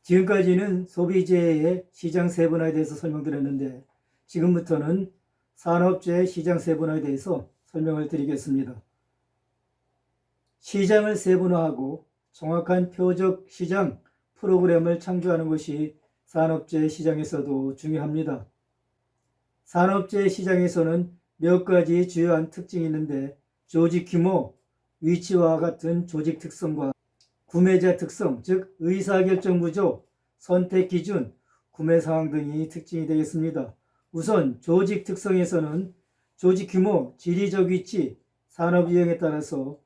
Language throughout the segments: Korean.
지금까지는 소비재의 시장 세분화에 대해서 설명드렸는데 지금부터는 산업재의 시장 세분화에 대해서 설명을 드리겠습니다. 시장을 세분화하고 정확한 표적 시장 프로그램을 창조하는 것이 산업재 시장에서도 중요합니다. 산업재 시장에서는 몇 가지 주요한 특징이 있는데 조직 규모, 위치와 같은 조직 특성과 구매자 특성, 즉 의사결정 구조, 선택 기준, 구매 상황 등이 특징이 되겠습니다. 우선 조직 특성에서는 조직 규모, 지리적 위치, 산업 유형에 따라서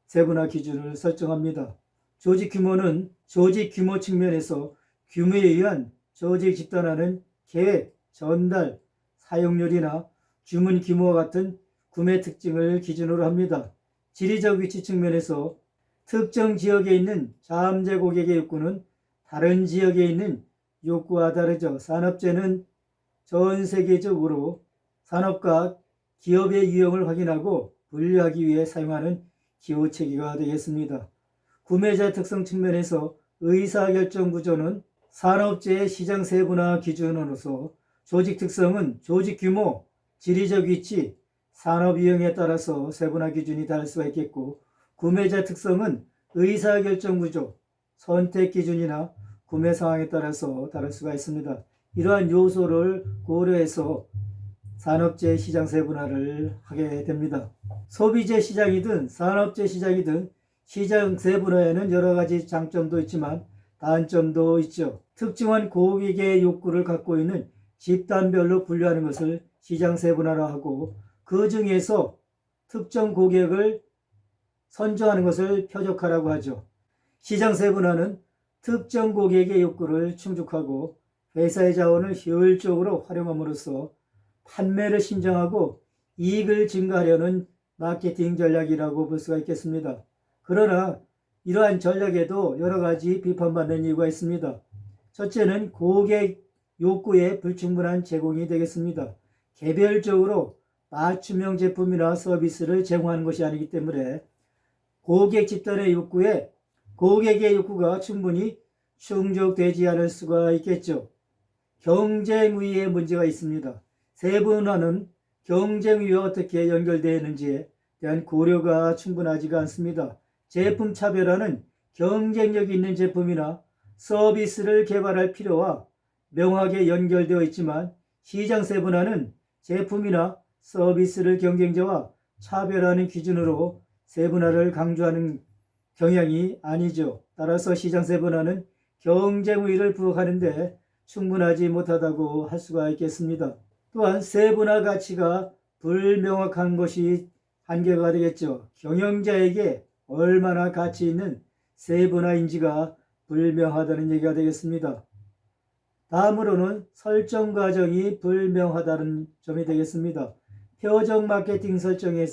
세분화 기준을 설정합니다. 조직 규모는 조직 규모 측면에서 규모에 의한 조직 집단화는 계획, 전달, 사용률이나 주문 규모와 같은 구매 특징을 기준으로 합니다. 지리적 위치 측면에서 특정 지역에 있는 자음제 고객의 욕구는 다른 지역에 있는 욕구와 다르죠. 산업재는 전 세계적으로 산업과 기업의 유형을 확인하고 분류하기 위해 사용하는 기호체계가 되겠습니다. 구매자 특성 측면에서 의사결정 구조는 산업재의 시장 세분화 기준으로서 조직 특성은 조직 규모, 지리적 위치, 산업 유형에 따라서 세분화 기준이 다를 수가 있겠고, 구매자 특성은 의사결정 구조, 선택 기준이나 구매 상황에 따라서 다를 수가 있습니다. 이러한 요소를 고려해서 산업재 시장 세분화를 하게 됩니다. 소비재 시장이든 산업재 시장이든 시장 세분화에는 여러 가지 장점도 있지만 단점도 있죠. 특정한 고객의 욕구를 갖고 있는 집단별로 분류하는 것을 시장 세분화라 하고, 그 중에서 특정 고객을 선정하는 것을 표적화라고 하죠. 시장 세분화는 특정 고객의 욕구를 충족하고 회사의 자원을 효율적으로 활용함으로써 판매를 신정하고 이익을 증가하려는 마케팅 전략이라고 볼 수가 있겠습니다. 그러나 이러한 전략에도 여러 가지 비판받는 이유가 있습니다. 첫째는 고객 욕구에 불충분한 제공이 되겠습니다. 개별적으로 맞춤형 제품이나 서비스를 제공하는 것이 아니기 때문에 고객 집단의 욕구에 고객의 욕구가 충분히 충족되지 않을 수가 있겠죠. 경쟁 우위에 문제가 있습니다. 세분화는 경쟁 우위와 어떻게 연결되어 있는지에 대한 고려가 충분하지가 않습니다. 제품 차별화는 경쟁력 있는 제품이나 서비스를 개발할 필요와 명확하게 연결되어 있지만, 시장 세분화는 제품이나 서비스를 경쟁자와 차별하는 기준으로 세분화를 강조하는 경향이 아니죠. 따라서 시장 세분화는 경쟁 우위를 부각하는데 충분하지 못하다고 할 수가 있겠습니다. 또한 세분화 가치가 불명확한 것이 한계가 되겠죠. 경영자에게 얼마나 가치 있는 세분화인지가 불명하다는 얘기가 되겠습니다. 다음으로는 설정 과정이 불명하다는 점이 되겠습니다. 표적 마케팅 설정에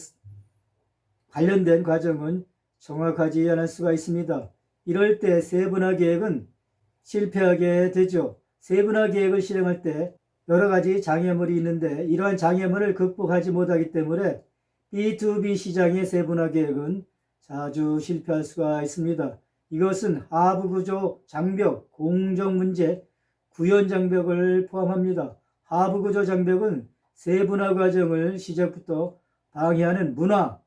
관련된 과정은 정확하지 않을 수가 있습니다. 이럴 때 세분화 계획은 실패하게 되죠. 세분화 계획을 실행할 때 여러 가지 장애물이 있는데 이러한 장애물을 극복하지 못하기 때문에 B2B 시장의 세분화 계획은 자주 실패할 수가 있습니다. 이것은 하부 구조 장벽, 공정 문제, 구현 장벽을 포함합니다. 하부 구조 장벽은 세분화 과정을 시작부터 방해하는 문화,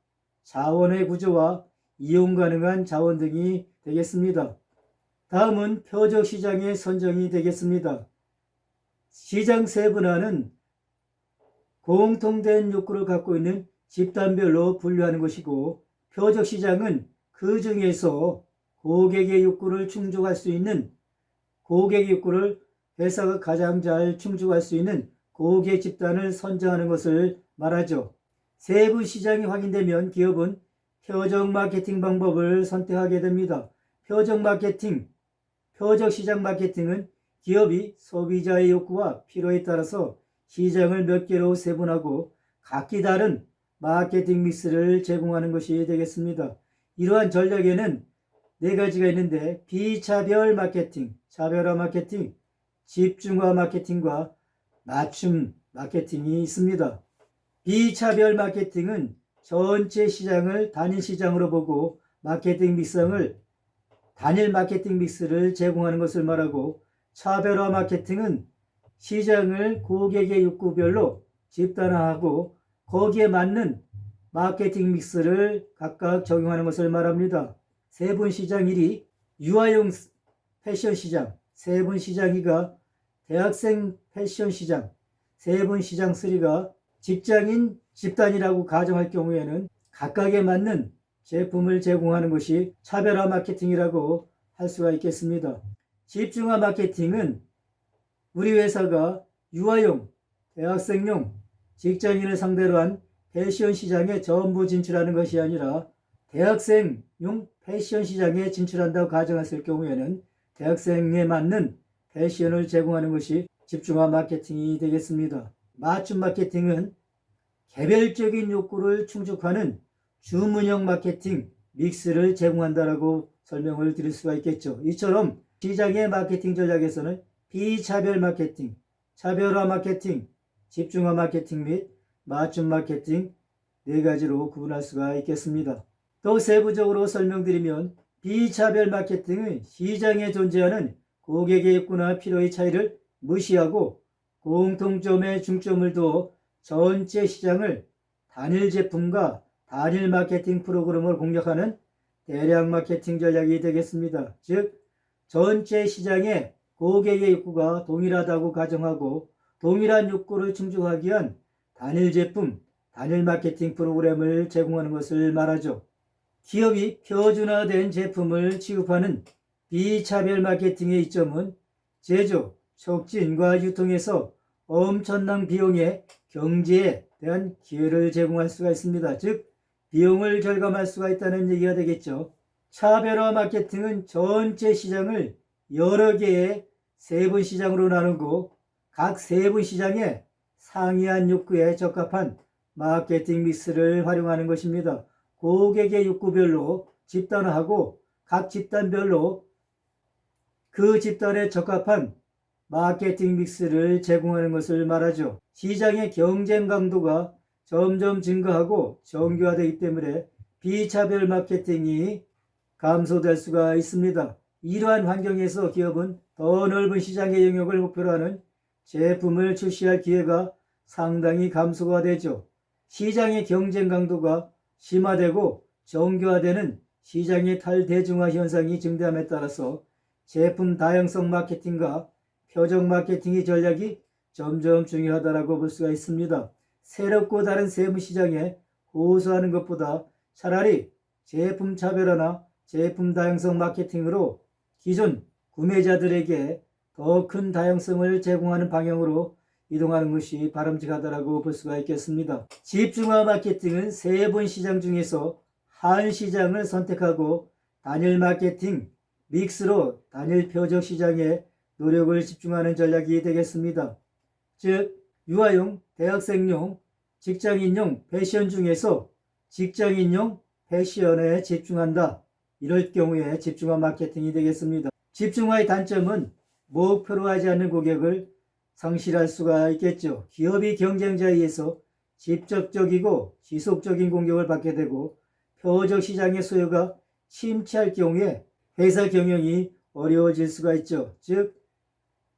자원의 구조와 이용 가능한 자원 등이 되겠습니다. 다음은 표적 시장의 선정이 되겠습니다. 시장 세분화는 공통된 욕구를 갖고 있는 집단별로 분류하는 것이고, 표적 시장은 그 중에서 고객의 욕구를 충족할 수 있는, 고객의 욕구를 회사가 가장 잘 충족할 수 있는 고객 집단을 선정하는 것을 말하죠. 세부 시장이 확인되면 기업은 표적 마케팅 방법을 선택하게 됩니다. 표적 마케팅, 표적 시장 마케팅은 기업이 소비자의 욕구와 필요에 따라서 시장을 몇 개로 세분하고 각기 다른 마케팅 믹스를 제공하는 것이 되겠습니다. 이러한 전략에는 네 가지가 있는데 비차별 마케팅, 차별화 마케팅, 집중화 마케팅과 맞춤 마케팅이 있습니다. 비차별 마케팅은 전체 시장을 단일 시장으로 보고 마케팅 믹스를 단일 마케팅 믹스를 제공하는 것을 말하고, 차별화 마케팅은 시장을 고객의 욕구별로 집단화하고 거기에 맞는 마케팅 믹스를 각각 적용하는 것을 말합니다. 세분 시장 1위 유아용 패션 시장, 세분 시장 2가 대학생 패션 시장, 세분 시장 3가 직장인 집단이라고 가정할 경우에는 각각에 맞는 제품을 제공하는 것이 차별화 마케팅이라고 할 수가 있겠습니다. 집중화 마케팅은 우리 회사가 유아용, 대학생용, 직장인을 상대로 한 패션 시장에 전부 진출하는 것이 아니라 대학생용 패션 시장에 진출한다고 가정했을 경우에는 대학생에 맞는 패션을 제공하는 것이 집중화 마케팅이 되겠습니다. 맞춤 마케팅은 개별적인 욕구를 충족하는 주문형 마케팅 믹스를 제공한다라고 설명을 드릴 수가 있겠죠. 이처럼 시장의 마케팅 전략에서는 비차별 마케팅, 차별화 마케팅, 집중화 마케팅 및 맞춤 마케팅 네 가지로 구분할 수가 있겠습니다. 더 세부적으로 설명드리면 비차별 마케팅은 시장에 존재하는 고객의 욕구나 필요의 차이를 무시하고 공통점에 중점을 두어 전체 시장을 단일 제품과 단일 마케팅 프로그램을 공략하는 대량 마케팅 전략이 되겠습니다. 즉, 전체 시장의 고객의 욕구가 동일하다고 가정하고 동일한 욕구를 충족하기 위한 단일 제품, 단일 마케팅 프로그램을 제공하는 것을 말하죠. 기업이 표준화된 제품을 취급하는 비차별 마케팅의 이점은 제조, 촉진과 유통에서 엄청난 비용의 경제에 대한 기회를 제공할 수가 있습니다. 즉, 비용을 절감할 수가 있다는 얘기가 되겠죠. 차별화 마케팅은 전체 시장을 여러 개의 세분 시장으로 나누고 각 세분 시장에 상이한 욕구에 적합한 마케팅 믹스를 활용하는 것입니다. 고객의 욕구별로 집단화하고 각 집단별로 그 집단에 적합한 마케팅 믹스를 제공하는 것을 말하죠. 시장의 경쟁 강도가 점점 증가하고 정교화되기 때문에 비차별 마케팅이 감소될 수가 있습니다. 이러한 환경에서 기업은 더 넓은 시장의 영역을 목표로 하는 제품을 출시할 기회가 상당히 감소가 되죠. 시장의 경쟁 강도가 심화되고 정교화되는 시장의 탈대중화 현상이 증대함에 따라서 제품 다양성 마케팅과 표적 마케팅의 전략이 점점 중요하다고 볼 수가 있습니다. 새롭고 다른 세무 시장에 호소하는 것보다 차라리 제품 차별화나 제품 다양성 마케팅으로 기존 구매자들에게 더 큰 다양성을 제공하는 방향으로 이동하는 것이 바람직하다고 볼 수가 있겠습니다. 집중화 마케팅은 세분 시장 중에서 한 시장을 선택하고 단일 마케팅 믹스로 단일 표적 시장에 노력을 집중하는 전략이 되겠습니다. 즉, 유아용, 대학생용, 직장인용 패션 중에서 직장인용 패션에 집중한다. 이럴 경우에 집중화 마케팅이 되겠습니다. 집중화의 단점은 목표로 하지 않는 고객을 상실할 수가 있겠죠. 기업이 경쟁자에 의해서 직접적이고 지속적인 공격을 받게 되고 표적 시장의 수요가 침체할 경우에 회사 경영이 어려워질 수가 있죠. 즉,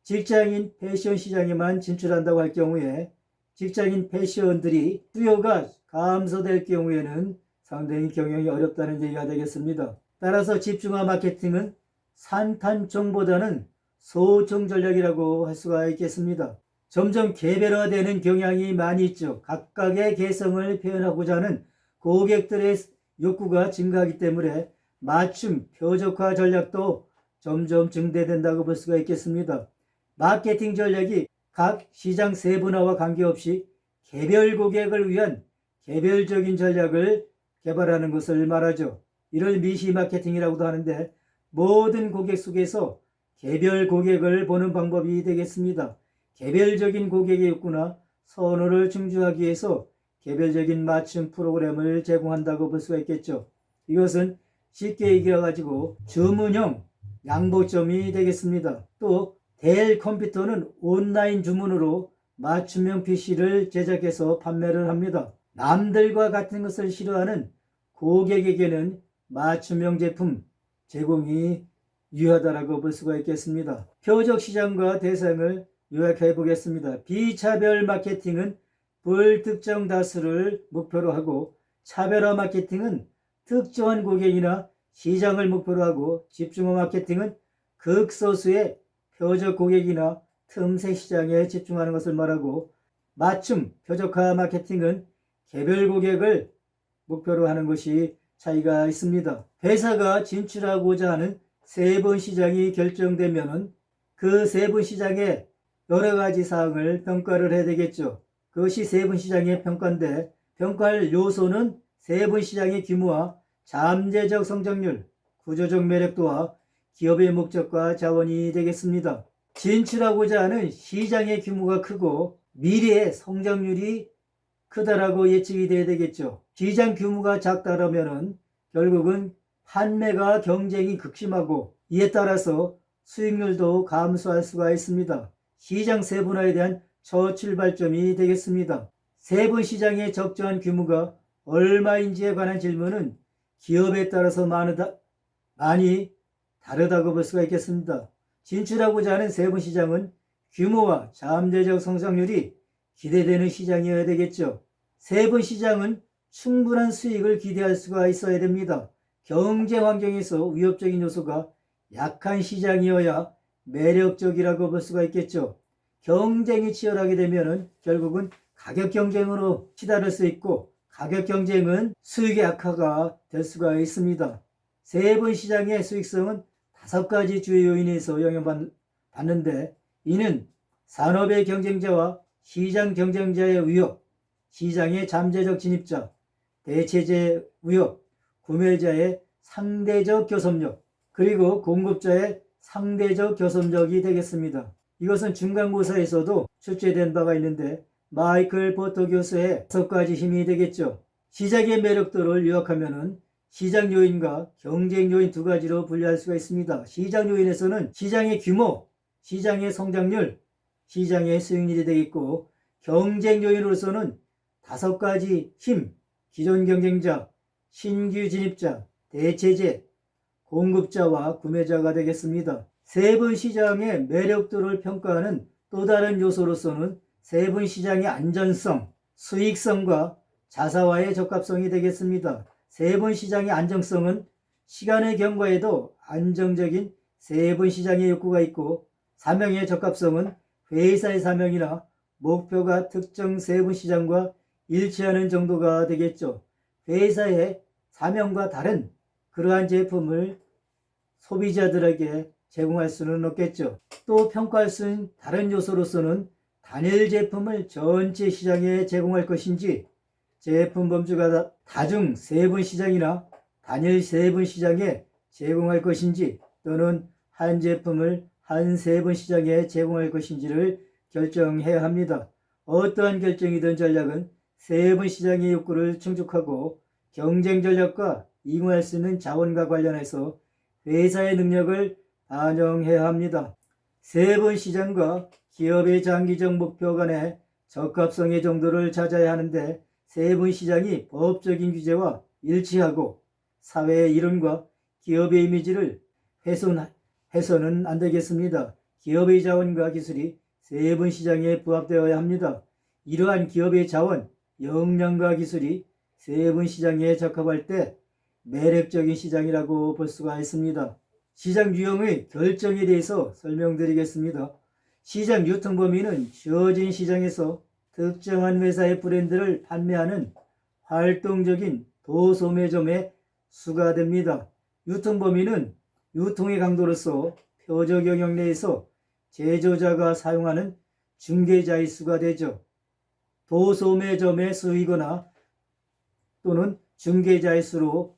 직장인 패션 시장에만 진출한다고 할 경우에 직장인 패션들이 수요가 감소될 경우에는 상당히 경영이 어렵다는 얘기가 되겠습니다. 따라서 집중화 마케팅은 산탄총보다는 소총 전략이라고 할 수가 있겠습니다. 점점 개별화되는 경향이 많이 있죠. 각각의 개성을 표현하고자 하는 고객들의 욕구가 증가하기 때문에 맞춤 표적화 전략도 점점 증대된다고 볼 수가 있겠습니다. 마케팅 전략이 각 시장 세분화와 관계없이 개별 고객을 위한 개별적인 전략을 개발하는 것을 말하죠. 이를 미시 마케팅이라고도 하는데 모든 고객 속에서 개별 고객을 보는 방법이 되겠습니다. 개별적인 고객의 욕구나 선호를 충족하기 위해서 개별적인 맞춤 프로그램을 제공한다고 볼 수가 있겠죠. 이것은 쉽게 얘기해가지고 주문형 양보점이 되겠습니다. 또 델 컴퓨터는 온라인 주문으로 맞춤형 PC를 제작해서 판매를 합니다. 남들과 같은 것을 싫어하는 고객에게는 맞춤형 제품, 제공이 유효하다라고 볼 수가 있겠습니다. 표적 시장과 대상을 요약해 보겠습니다. 비차별 마케팅은 불특정 다수를 목표로 하고, 차별화 마케팅은 특정한 고객이나 시장을 목표로 하고, 집중화 마케팅은 극소수의 표적 고객이나 틈새 시장에 집중하는 것을 말하고, 맞춤 표적화 마케팅은 개별 고객을 목표로 하는 것이 차이가 있습니다. 회사가 진출하고자 하는 세분 시장이 결정되면 그 세분 시장의 여러 가지 사항을 평가를 해야 되겠죠. 그것이 세분 시장의 평가인데, 평가할 요소는 세분 시장의 규모와 잠재적 성장률, 구조적 매력도와 기업의 목적과 자원이 되겠습니다. 진출하고자 하는 시장의 규모가 크고 미래의 성장률이 크다라고 예측이 돼야 되겠죠. 시장 규모가 작다라면 결국은 판매가 경쟁이 극심하고, 이에 따라서 수익률도 감소할 수가 있습니다. 시장 세분화에 대한 첫 출발점이 되겠습니다. 세분 시장의 적정한 규모가 얼마인지에 관한 질문은 기업에 따라서 많이 다르다고 볼 수가 있겠습니다. 진출하고자 하는 세분 시장은 규모와 잠재적 성장률이 기대되는 시장이어야 되겠죠. 세분 시장은 충분한 수익을 기대할 수가 있어야 됩니다. 경쟁 환경에서 위협적인 요소가 약한 시장이어야 매력적이라고 볼 수가 있겠죠. 경쟁이 치열하게 되면 결국은 가격 경쟁으로 치달을 수 있고, 가격 경쟁은 수익의 악화가 될 수가 있습니다. 세분 시장의 수익성은 5가지 주요 요인에서 영향받는데, 이는 산업의 경쟁자와 시장 경쟁자의 위협, 시장의 잠재적 진입자, 대체제 위협, 구매자의 상대적 교섭력, 그리고 공급자의 상대적 교섭력이 되겠습니다. 이것은 중간고사에서도 출제된 바가 있는데, 마이클 포터 교수의 5가지 힘이 되겠죠. 시장의 매력도를 요약하면 시장 요인과 경쟁 요인 2가지로 분류할 수가 있습니다. 시장 요인에서는 시장의 규모, 시장의 성장률, 시장의 수익률이 되겠고, 경쟁 요인으로서는 5가지 힘, 기존 경쟁자, 신규 진입자, 대체제, 공급자와 구매자가 되겠습니다. 세분 시장의 매력도를 평가하는 또 다른 요소로서는 세분 시장의 안전성, 수익성과 자사와의 적합성이 되겠습니다. 세분 시장의 안정성은 시간의 경과에도 안정적인 세분 시장의 욕구가 있고, 사명의 적합성은 회사의 사명이나 목표가 특정 세분 시장과 일치하는 정도가 되겠죠. 회사의 사명과 다른 그러한 제품을 소비자들에게 제공할 수는 없겠죠. 또 평가할 수 있는 다른 요소로서는 단일 제품을 전체 시장에 제공할 것인지, 제품 범주가 다중 세분 시장이나 단일 세분 시장에 제공할 것인지, 또는 한 제품을 한 세분 시장에 제공할 것인지를 결정해야 합니다. 어떠한 결정이든 전략은 세분 시장의 욕구를 충족하고 경쟁 전략과 이용할 수 있는 자원과 관련해서 회사의 능력을 반영해야 합니다. 세분 시장과 기업의 장기적 목표 간의 적합성의 정도를 찾아야 하는데, 세분 시장이 법적인 규제와 일치하고 사회의 이론과 기업의 이미지를 훼손해서는 안 되겠습니다. 기업의 자원과 기술이 세분 시장에 부합되어야 합니다. 이러한 기업의 자원, 역량과 기술이 세분 시장에 적합할 때 매력적인 시장이라고 볼 수가 있습니다. 시장 유형의 결정에 대해서 설명드리겠습니다. 시장 유통 범위는 주어진 시장에서 특정한 회사의 브랜드를 판매하는 활동적인 도소매점의 수가 됩니다. 유통 범위는 유통의 강도로서 표적 영역 내에서 제조자가 사용하는 중개자의 수가 되죠. 도소매점의 수이거나 또는 중개자의 수로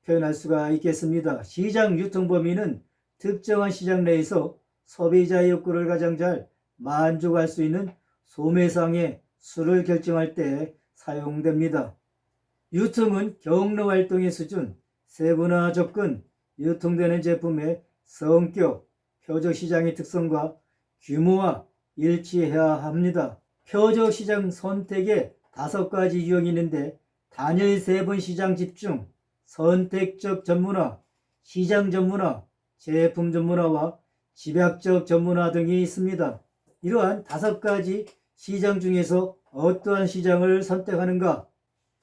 표현할 수가 있겠습니다. 시장 유통 범위는 특정한 시장 내에서 소비자의 욕구를 가장 잘 만족할 수 있는 소매상의 수를 결정할 때 사용됩니다. 유통은 경로 활동의 수준, 세분화 접근, 유통되는 제품의 성격, 표적 시장의 특성과 규모와 일치해야 합니다. 표적 시장 선택에 5가지 유형이 있는데, 단일 세분 시장 집중, 선택적 전문화, 시장 전문화, 제품 전문화와 집약적 전문화 등이 있습니다. 이러한 5가지 시장 중에서 어떠한 시장을 선택하는가?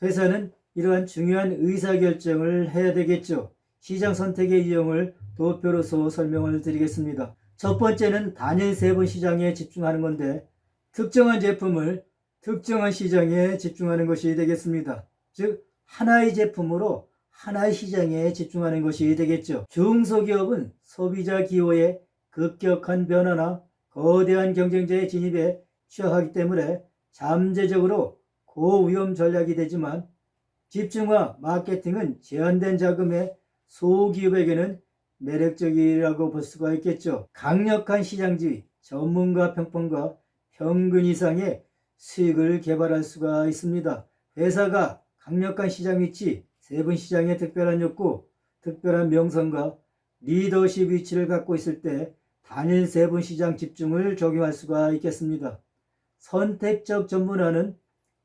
회사는 이러한 중요한 의사결정을 해야 되겠죠. 시장 선택의 유형을 도표로서 설명을 드리겠습니다. 첫 번째는 단일 세분 시장에 집중하는 건데, 특정한 제품을 특정한 시장에 집중하는 것이 되겠습니다. 즉 하나의 제품으로 하나의 시장에 집중하는 것이 되겠죠. 중소기업은 소비자 기호의 급격한 변화나 거대한 경쟁자의 진입에 취약하기 때문에 잠재적으로 고위험 전략이 되지만, 집중화 마케팅은 제한된 자금의 소기업에게는 매력적이라고 볼 수가 있겠죠. 강력한 시장지위, 전문가 평판과 평균 이상의 수익을 개발할 수가 있습니다. 회사가 강력한 시장 위치, 세분 시장의 특별한 욕구, 특별한 명성과 리더십 위치를 갖고 있을 때 단일 세분 시장 집중을 적용할 수가 있겠습니다. 선택적 전문화는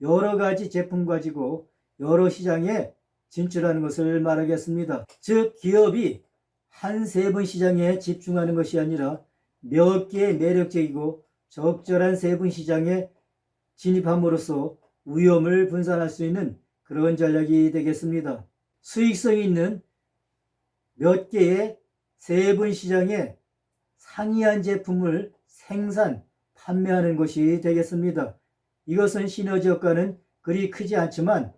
여러 가지 제품 가지고 여러 시장에 진출하는 것을 말하겠습니다. 즉 기업이 한 세분 시장에 집중하는 것이 아니라 몇 개의 매력적이고 적절한 세분 시장에 진입함으로써 위험을 분산할 수 있는 그런 전략이 되겠습니다. 수익성이 있는 몇 개의 세분 시장에 상이한 제품을 생산, 판매하는 것이 되겠습니다. 이것은 시너지 효과는 그리 크지 않지만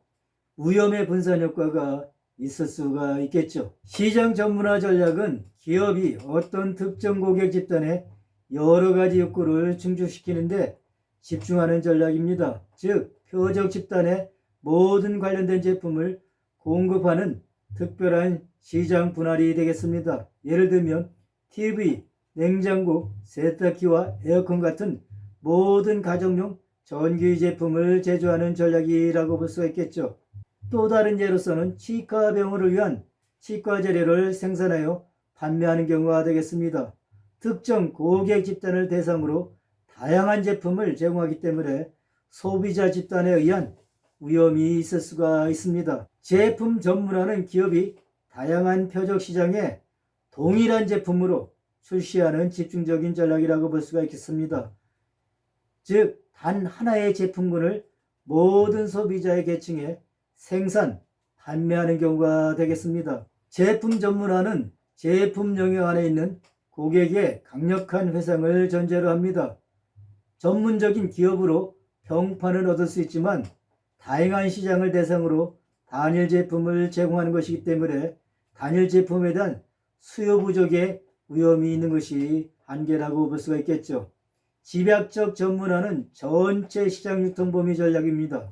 위험의 분산 효과가 있을 수가 있겠죠. 시장 전문화 전략은 기업이 어떤 특정 고객 집단에 여러 가지 욕구를 충족시키는데 집중하는 전략입니다. 즉 표적 집단의 모든 관련된 제품을 공급하는 특별한 시장 분할이 되겠습니다. 예를 들면 TV, 냉장고, 세탁기와 에어컨 같은 모든 가정용 전기 제품을 제조하는 전략이라고 볼 수가 있겠죠. 또 다른 예로서는 치과 병원을 위한 치과 재료를 생산하여 판매하는 경우가 되겠습니다. 특정 고객 집단을 대상으로 다양한 제품을 제공하기 때문에 소비자 집단에 의한 위험이 있을 수가 있습니다. 제품 전문화는 기업이 다양한 표적 시장에 동일한 제품으로 출시하는 집중적인 전략이라고 볼 수가 있겠습니다. 즉, 단 하나의 제품군을 모든 소비자의 계층에 생산, 판매하는 경우가 되겠습니다. 제품 전문화는 제품 영역 안에 있는 고객의 강력한 회상을 전제로 합니다. 전문적인 기업으로 평판을 얻을 수 있지만 다양한 시장을 대상으로 단일 제품을 제공하는 것이기 때문에 단일 제품에 대한 수요 부족의 위험이 있는 것이 한계라고 볼 수가 있겠죠. 집약적 전문화는 전체 시장 유통 범위 전략입니다.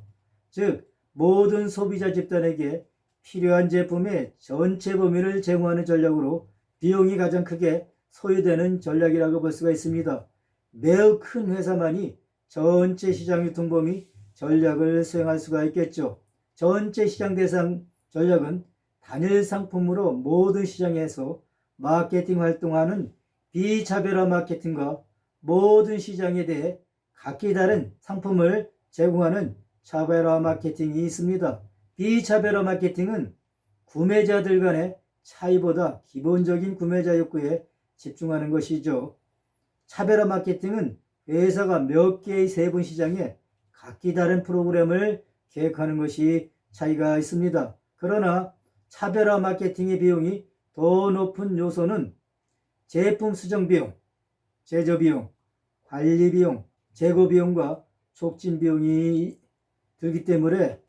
즉 모든 소비자 집단에게 필요한 제품의 전체 범위를 제공하는 전략으로 비용이 가장 크게 소요되는 전략이라고 볼 수가 있습니다. 매우 큰 회사만이 전체 시장 유통 범위 전략을 수행할 수가 있겠죠. 전체 시장 대상 전략은 단일 상품으로 모든 시장에서 마케팅 활동하는 비차별화 마케팅과 모든 시장에 대해 각기 다른 상품을 제공하는 차별화 마케팅이 있습니다. 비차별화 마케팅은 구매자들 간의 차이보다 기본적인 구매자 욕구에 집중하는 것이죠. 차별화 마케팅은 회사가 몇 개의 세분 시장에 각기 다른 프로그램을 계획하는 것이 차이가 있습니다. 그러나 차별화 마케팅의 비용이 더 높은 요소는 제품 수정 비용, 제조 비용, 관리 비용, 재고 비용과 촉진 비용이 들기 때문에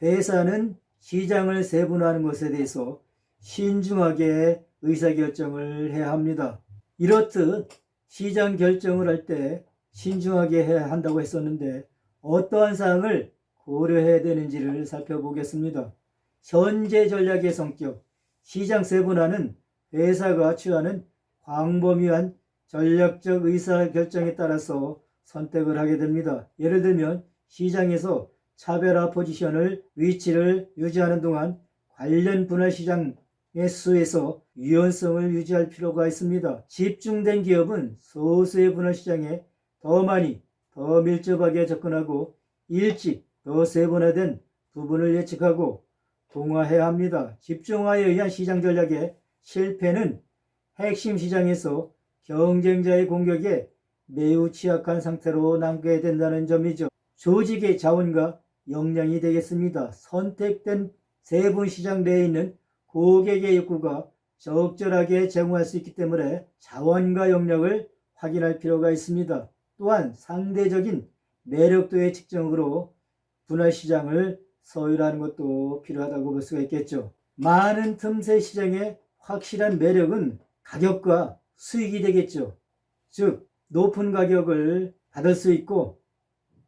회사는 시장을 세분화하는 것에 대해서 신중하게 의사결정을 해야 합니다. 이렇듯 시장 결정을 할 때 신중하게 해야 한다고 했었는데 어떠한 사항을 고려해야 되는지를 살펴보겠습니다. 현재 전략의 성격, 시장 세분화는 회사가 취하는 광범위한 전략적 의사결정에 따라서 선택을 하게 됩니다. 예를 들면 시장에서 차별화 포지션을 위치를 유지하는 동안 관련 분할 시장의 수에서 유연성을 유지할 필요가 있습니다. 집중된 기업은 소수의 분할 시장에 더 많이, 더 밀접하게 접근하고 일찍 더 세분화된 부분을 예측하고 동화해야 합니다. 집중화에 의한 시장 전략의 실패는 핵심 시장에서 경쟁자의 공격에 매우 취약한 상태로 남게 된다는 점이죠. 조직의 자원과 역량이 되겠습니다. 선택된 세분 시장 내에 있는 고객의 욕구가 적절하게 제공할 수 있기 때문에 자원과 역량을 확인할 필요가 있습니다. 또한 상대적인 매력도의 측정으로 분할 시장을 서열하는 것도 필요하다고 볼 수가 있겠죠. 많은 틈새 시장의 확실한 매력은 가격과 수익이 되겠죠. 즉 높은 가격을 받을 수 있고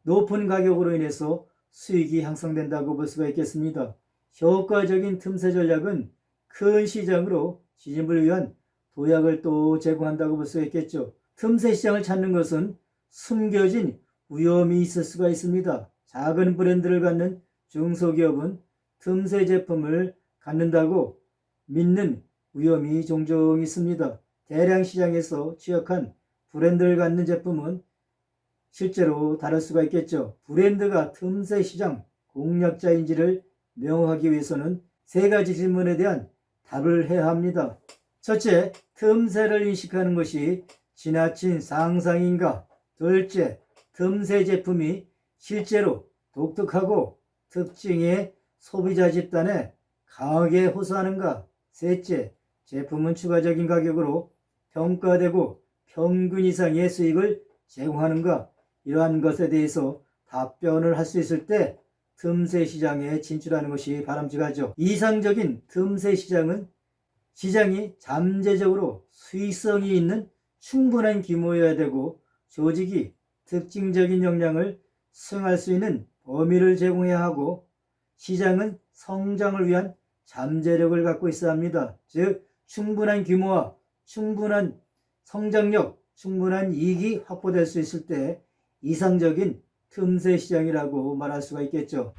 높은 가격으로 인해서 수익이 향상된다고 볼 수가 있겠습니다. 효과적인 틈새 전략은 큰 시장으로 진입을 위한 도약을 또 제공한다고 볼 수가 있겠죠. 틈새 시장을 찾는 것은 숨겨진 위험이 있을 수가 있습니다. 작은 브랜드를 갖는 중소기업은 틈새 제품을 갖는다고 믿는 위험이 종종 있습니다. 대량 시장에서 취약한 브랜드를 갖는 제품은 실제로 다를 수가 있겠죠. 브랜드가 틈새 시장 공략자인지를 명확하기 위해서는 세 가지 질문에 대한 답을 해야 합니다. 첫째, 틈새를 인식하는 것이 지나친 상상인가? 둘째, 틈새 제품이 실제로 독특하고 특징의 소비자 집단에 강하게 호소하는가? 셋째, 제품은 추가적인 가격으로 평가되고 평균 이상의 수익을 제공하는가? 이러한 것에 대해서 답변을 할 수 있을 때 틈새 시장에 진출하는 것이 바람직하죠. 이상적인 틈새 시장은 시장이 잠재적으로 수익성이 있는 충분한 규모여야 되고 조직이 특징적인 역량을 수행할 수 있는 범위를 제공해야 하고 시장은 성장을 위한 잠재력을 갖고 있어야 합니다. 즉 충분한 규모와 충분한 성장력, 충분한 이익이 확보될 수 있을 때 이상적인 틈새 시장이라고 말할 수가 있겠죠.